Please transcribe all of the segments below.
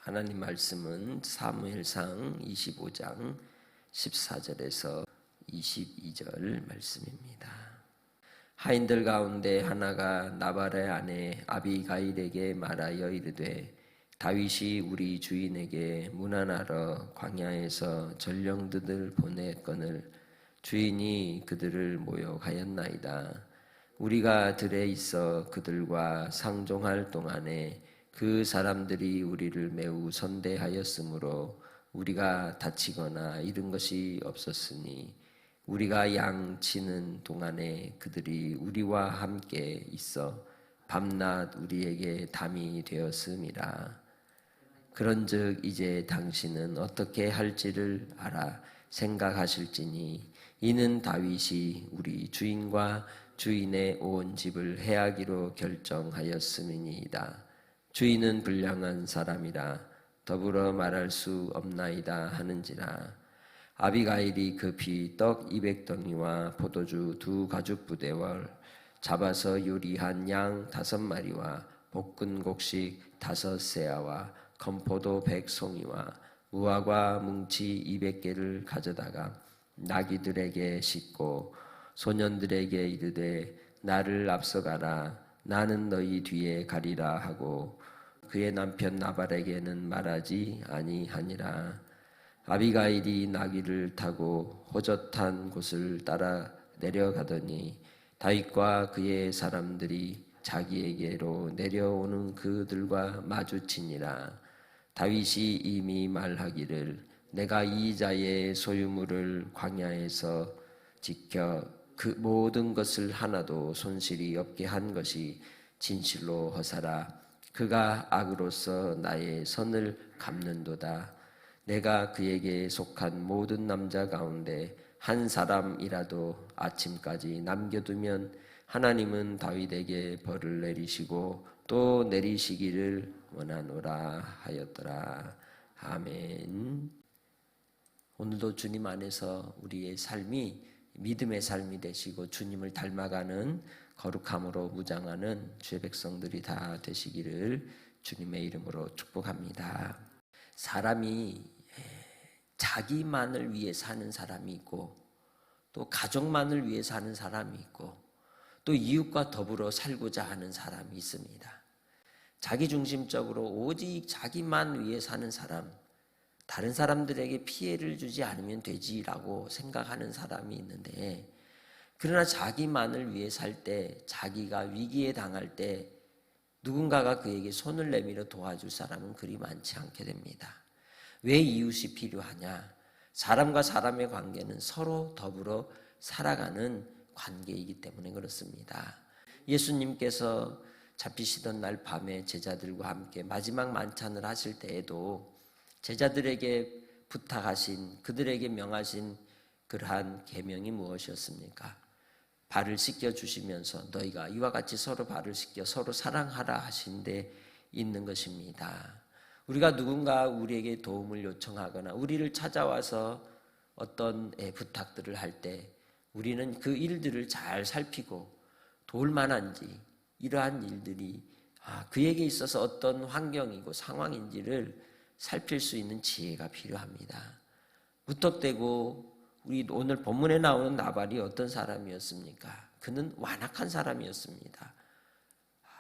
하나님 말씀은 사무엘상 25장 14절에서 22절 말씀입니다. 하인들 가운데 하나가 나발의 아내 아비가일에게 말하여 이르되 다윗이 우리 주인에게 문안하러 광야에서 전령들을 보냈거늘 주인이 그들을 모욕하였나이다. 우리가 들에 있어 그들과 상종할 동안에 그 사람들이 우리를 매우 선대하였으므로 우리가 다치거나 잃은 것이 없었으니 우리가 양 치는 동안에 그들이 우리와 함께 있어 밤낮 우리에게 담이 되었음이라. 그런즉 이제 당신은 어떻게 할지를 알아 생각하실지니 이는 다윗이 우리 주인과 주인의 온 집을 해하기로 결정하였음이니이다. 주인은 불량한 사람이라 더불어 말할 수 없나이다 하는지라. 아비가일이 급히 떡 200덩이와 포도주 2가죽부대를 잡아서 요리한 양 5마리와 볶은 곡식 5세아와 건포도 100송이와 무화과 뭉치 200개를 가져다가 나귀들에게 싣고 소년들에게 이르되 나를 앞서가라 나는 너희 뒤에 가리라 하고 그의 남편 나발에게는 말하지 아니하니라. 아비가일이 나귀를 타고 호젓한 곳을 따라 내려가더니 다윗과 그의 사람들이 자기에게로 내려오는 그들과 마주치니라. 다윗이 이미 말하기를 내가 이 자의 소유물을 광야에서 지켜 그 모든 것을 하나도 손실이 없게 한 것이 진실로 허사라. 그가 악으로서 나의 선을 갚는도다. 내가 그에게 속한 모든 남자 가운데 한 사람이라도 아침까지 남겨두면 하나님은 다윗에게 벌을 내리시고 또 내리시기를 원하노라 하였더라. 아멘. 오늘도 주님 안에서 우리의 삶이 믿음의 삶이 되시고 주님을 닮아가는 거룩함으로 무장하는 주의 백성들이 다 되시기를 주님의 이름으로 축복합니다. 사람이 자기만을 위해 사는 사람이 있고 또 가족만을 위해 사는 사람이 있고 또 이웃과 더불어 살고자 하는 사람이 있습니다. 자기중심적으로 오직 자기만 위해 사는 사람, 다른 사람들에게 피해를 주지 않으면 되지라고 생각하는 사람이 있는데, 그러나 자기만을 위해 살 때, 자기가 위기에 당할 때 누군가가 그에게 손을 내밀어 도와줄 사람은 그리 많지 않게 됩니다. 왜 이웃이 필요하냐? 사람과 사람의 관계는 서로 더불어 살아가는 관계이기 때문에 그렇습니다. 예수님께서 잡히시던 날 밤에 제자들과 함께 마지막 만찬을 하실 때에도 제자들에게 부탁하신, 그들에게 명하신 그러한 계명이 무엇이었습니까? 발을 씻겨 주시면서 너희가 이와 같이 서로 발을 씻겨 서로 사랑하라 하신 데 있는 것입니다. 우리가 누군가 우리에게 도움을 요청하거나 우리를 찾아와서 어떤 부탁들을 할 때 우리는 그 일들을 잘 살피고 도울 만한지, 이러한 일들이 그에게 있어서 어떤 환경이고 상황인지를 살필 수 있는 지혜가 필요합니다. 무턱대고 우리 오늘 본문에 나오는 나발이 어떤 사람이었습니까? 그는 완악한 사람이었습니다.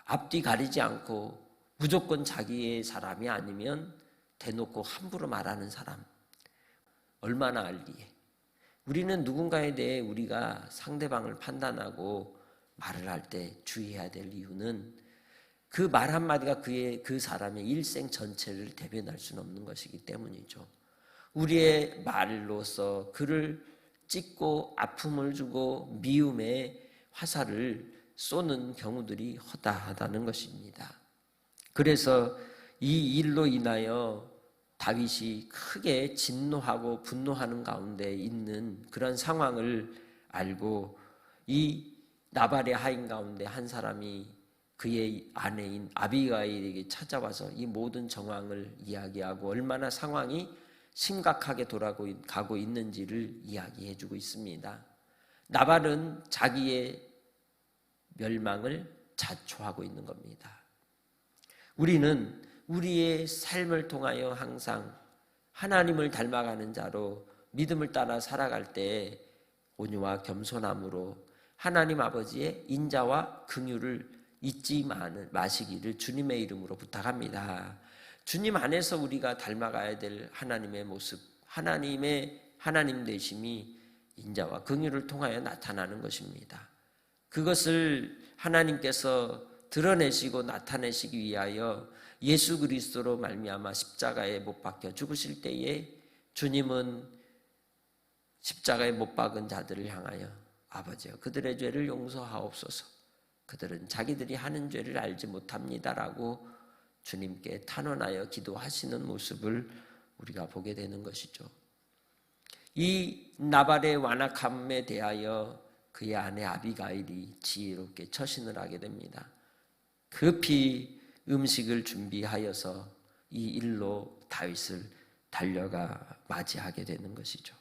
앞뒤 가리지 않고 무조건 자기의 사람이 아니면 대놓고 함부로 말하는 사람. 얼마나 알기에. 우리는 누군가에 대해 우리가 상대방을 판단하고 말을 할 때 주의해야 될 이유는 그 말 한마디가 그 사람의 일생 전체를 대변할 수는 없는 것이기 때문이죠. 우리의 말로서 그를 찢고 아픔을 주고 미움의 화살을 쏘는 경우들이 허다하다는 것입니다. 그래서 이 일로 인하여 다윗이 크게 진노하고 분노하는 가운데 있는 그런 상황을 알고 이 나발의 하인 가운데 한 사람이 그의 아내인 아비가일에게 찾아와서 이 모든 정황을 이야기하고 얼마나 상황이 심각하게 돌아가고 있는지를 이야기해주고 있습니다. 나발은 자기의 멸망을 자초하고 있는 겁니다. 우리는 우리의 삶을 통하여 항상 하나님을 닮아가는 자로 믿음을 따라 살아갈 때 온유와 겸손함으로 하나님 아버지의 인자와 긍휼을 잊지 마시기를 주님의 이름으로 부탁합니다. 주님 안에서 우리가 닮아가야 될 하나님의 모습, 하나님 되심이 인자와 긍휼을 통하여 나타나는 것입니다. 그것을 하나님께서 드러내시고 나타내시기 위하여 예수 그리스도로 말미암아 십자가에 못 박혀 죽으실 때에 주님은 십자가에 못 박은 자들을 향하여 아버지여 그들의 죄를 용서하옵소서. 그들은 자기들이 하는 죄를 알지 못합니다라고 주님께 탄원하여 기도하시는 모습을 우리가 보게 되는 것이죠. 이 나발의 완악함에 대하여 그의 아내 아비가일이 지혜롭게 처신을 하게 됩니다. 급히 음식을 준비하여서 이 일로 다윗을 달려가 맞이하게 되는 것이죠.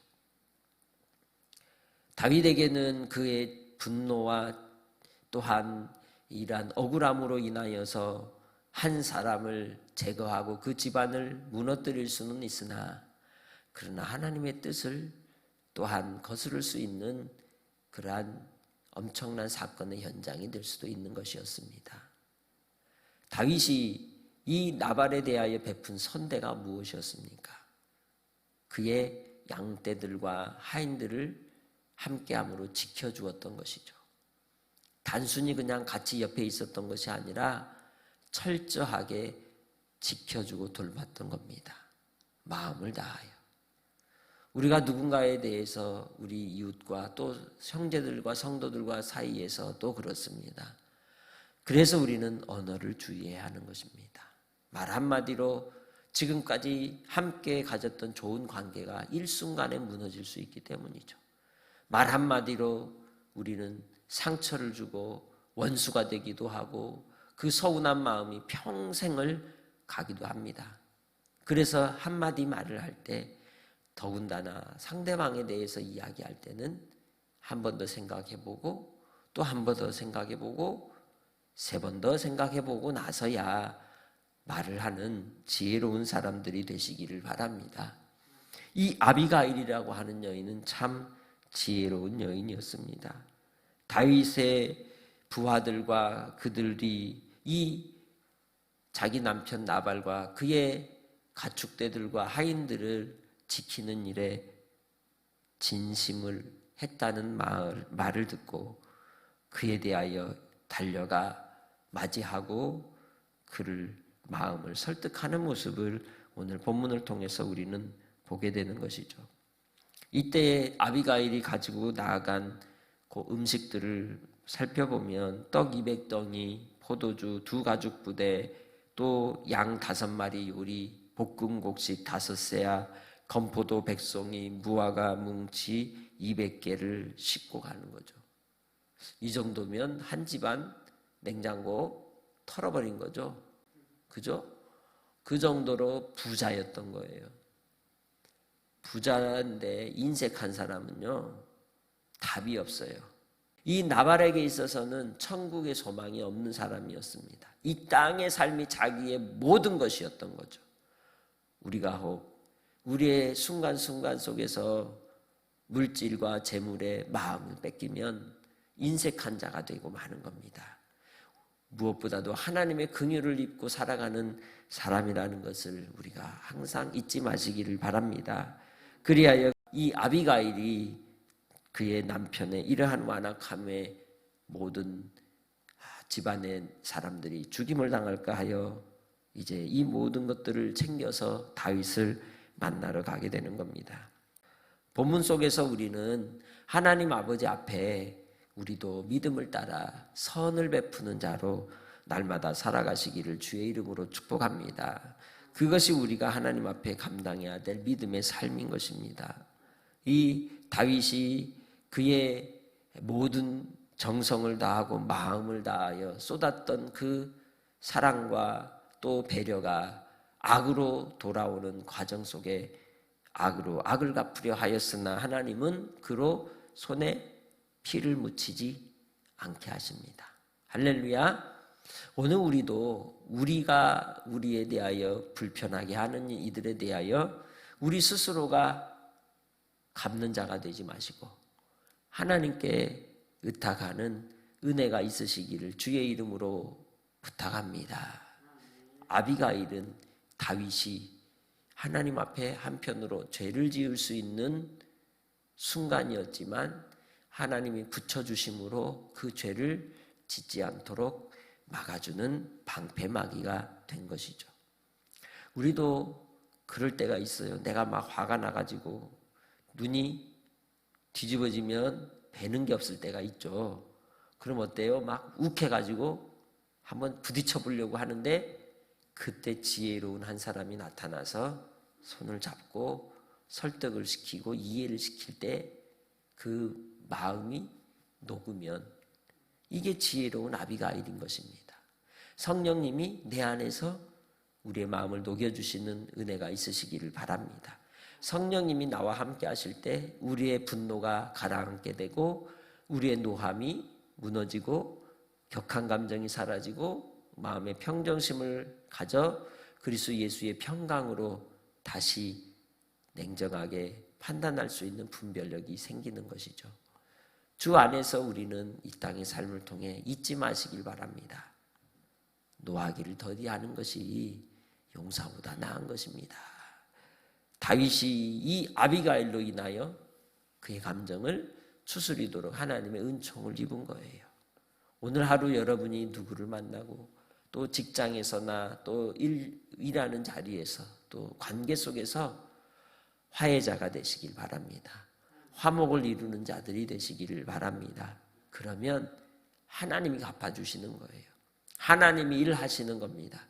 다윗에게는 그의 분노와 또한 이러한 억울함으로 인하여서 한 사람을 제거하고 그 집안을 무너뜨릴 수는 있으나 그러나 하나님의 뜻을 또한 거스를 수 있는 그러한 엄청난 사건의 현장이 될 수도 있는 것이었습니다. 다윗이 이 나발에 대하여 베푼 선대가 무엇이었습니까? 그의 양떼들과 하인들을 함께함으로 지켜주었던 것이죠. 단순히 그냥 같이 옆에 있었던 것이 아니라 철저하게 지켜주고 돌봤던 겁니다. 마음을 다하여. 우리가 누군가에 대해서 우리 이웃과 또 형제들과 성도들과 사이에서 또 그렇습니다. 그래서 우리는 언어를 주의해야 하는 것입니다. 말 한마디로 지금까지 함께 가졌던 좋은 관계가 일순간에 무너질 수 있기 때문이죠. 말 한마디로 우리는 상처를 주고 원수가 되기도 하고 그 서운한 마음이 평생을 가기도 합니다. 그래서 한마디 말을 할 때 더군다나 상대방에 대해서 이야기할 때는 한 번 더 생각해보고 또 한 번 더 생각해보고 세 번 더 생각해보고 나서야 말을 하는 지혜로운 사람들이 되시기를 바랍니다. 이 아비가일이라고 하는 여인은 참 지혜로운 여인이었습니다. 다윗의 부하들과 그들이 이 자기 남편 나발과 그의 가축대들과 하인들을 지키는 일에 진심을 했다는 말을 듣고 그에 대하여 달려가 맞이하고 그를 마음을 설득하는 모습을 오늘 본문을 통해서 우리는 보게 되는 것이죠. 이때에 아비가일이 가지고 나아간 그 음식들을 살펴보면 떡 200덩이, 포도주 2가죽 부대, 또 양 5마리 요리, 볶음곡식 5세야, 건포도 100송이, 무화과 뭉치 200개를 싣고 가는 거죠. 이 정도면 한 집안 냉장고 털어버린 거죠. 그죠? 그 정도로 부자였던 거예요. 부자인데 인색한 사람은요, 답이 없어요. 이 나발에게 있어서는 천국의 소망이 없는 사람이었습니다. 이 땅의 삶이 자기의 모든 것이었던 거죠. 우리가 혹 우리의 순간순간 속에서 물질과 재물에 마음을 뺏기면 인색한 자가 되고 마는 겁니다. 무엇보다도 하나님의 긍휼을 입고 살아가는 사람이라는 것을 우리가 항상 잊지 마시기를 바랍니다. 그리하여 이 아비가일이 그의 남편의 이러한 완악함에 모든 집안의 사람들이 죽임을 당할까 하여 이제 이 모든 것들을 챙겨서 다윗을 만나러 가게 되는 겁니다. 본문 속에서 우리는 하나님 아버지 앞에 우리도 믿음을 따라 선을 베푸는 자로 날마다 살아가시기를 주의 이름으로 축복합니다. 그것이 우리가 하나님 앞에 감당해야 될 믿음의 삶인 것입니다. 이 다윗이 그의 모든 정성을 다하고 마음을 다하여 쏟았던 그 사랑과 또 배려가 악으로 돌아오는 과정 속에 악으로 악을 갚으려 하였으나 하나님은 그로 손에 피를 묻히지 않게 하십니다. 할렐루야. 오늘 우리가 우리에 대하여 불편하게 하는 이들에 대하여 우리 스스로가 갚는 자가 되지 마시고 하나님께 의탁하는 은혜가 있으시기를 주의 이름으로 부탁합니다. 아비가일은 다윗이 하나님 앞에 한편으로 죄를 지을 수 있는 순간이었지만 하나님이 붙여주심으로 그 죄를 짓지 않도록 막아주는 방패막이가 된 것이죠. 우리도 그럴 때가 있어요. 내가 막 화가 나가지고 눈이 뒤집어지면 배는 게 없을 때가 있죠. 그럼 어때요? 막 욱해가지고 한번 부딪혀 보려고 하는데 그때 지혜로운 한 사람이 나타나서 손을 잡고 설득을 시키고 이해를 시킬 때 그 마음이 녹으면 이게 지혜로운 아비가일인 것입니다. 성령님이 내 안에서 우리의 마음을 녹여주시는 은혜가 있으시기를 바랍니다. 성령님이 나와 함께 하실 때 우리의 분노가 가라앉게 되고 우리의 노함이 무너지고 격한 감정이 사라지고 마음의 평정심을 가져 그리스도 예수의 평강으로 다시 냉정하게 판단할 수 있는 분별력이 생기는 것이죠. 주 안에서 우리는 이 땅의 삶을 통해 잊지 마시길 바랍니다. 노하기를 더디하는 것이 용사보다 나은 것입니다. 다윗이 이 아비가일로 인하여 그의 감정을 추스리도록 하나님의 은총을 입은 거예요. 오늘 하루 여러분이 누구를 만나고 또 직장에서나 또 일하는 자리에서 또 관계 속에서 화해자가 되시길 바랍니다. 화목을 이루는 자들이 되시기를 바랍니다. 그러면 하나님이 갚아주시는 거예요. 하나님이 일하시는 겁니다.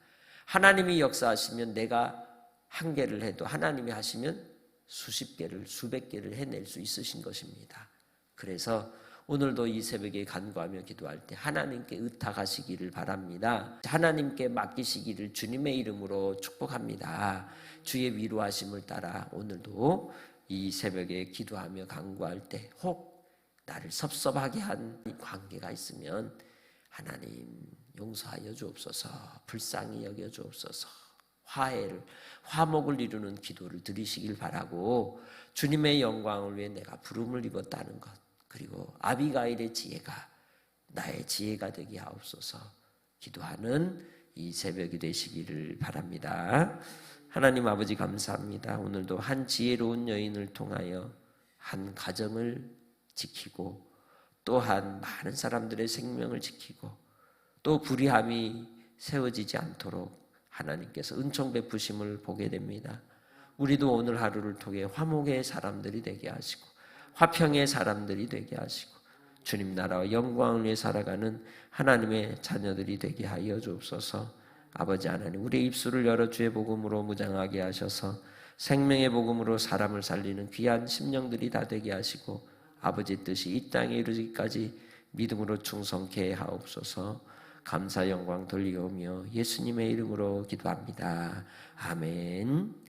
하나님이 역사하시면 내가 한 개를 해도 하나님이 하시면 수십 개를 수백 개를 해낼 수 있으신 것입니다. 그래서 오늘도 이 새벽에 간구하며 기도할 때 하나님께 의탁하시기를 바랍니다. 하나님께 맡기시기를 주님의 이름으로 축복합니다. 주의 위로하심을 따라 오늘도 이 새벽에 기도하며 간구할 때 혹 나를 섭섭하게 한 관계가 있으면 하나님 용서하여 주옵소서, 불쌍히 여겨 주옵소서, 화목을 이루는 기도를 드리시길 바라고 주님의 영광을 위해 내가 부름을 입었다는 것 그리고 아비가일의 지혜가 나의 지혜가 되게 하옵소서 기도하는 이 새벽이 되시기를 바랍니다. 하나님 아버지 감사합니다. 오늘도 한 지혜로운 여인을 통하여 한 가정을 지키고 또한 많은 사람들의 생명을 지키고 또 불의함이 세워지지 않도록 하나님께서 은총 베푸심을 보게 됩니다. 우리도 오늘 하루를 통해 화목의 사람들이 되게 하시고 화평의 사람들이 되게 하시고 주님 나라와 영광을 위해 살아가는 하나님의 자녀들이 되게 하여 주옵소서. 아버지 하나님 우리의 입술을 열어 주의 복음으로 무장하게 하셔서 생명의 복음으로 사람을 살리는 귀한 심령들이 다 되게 하시고 아버지 뜻이 이 땅에 이루어지기까지 믿음으로 충성케 하옵소서. 감사 영광 돌리오며 예수님의 이름으로 기도합니다. 아멘.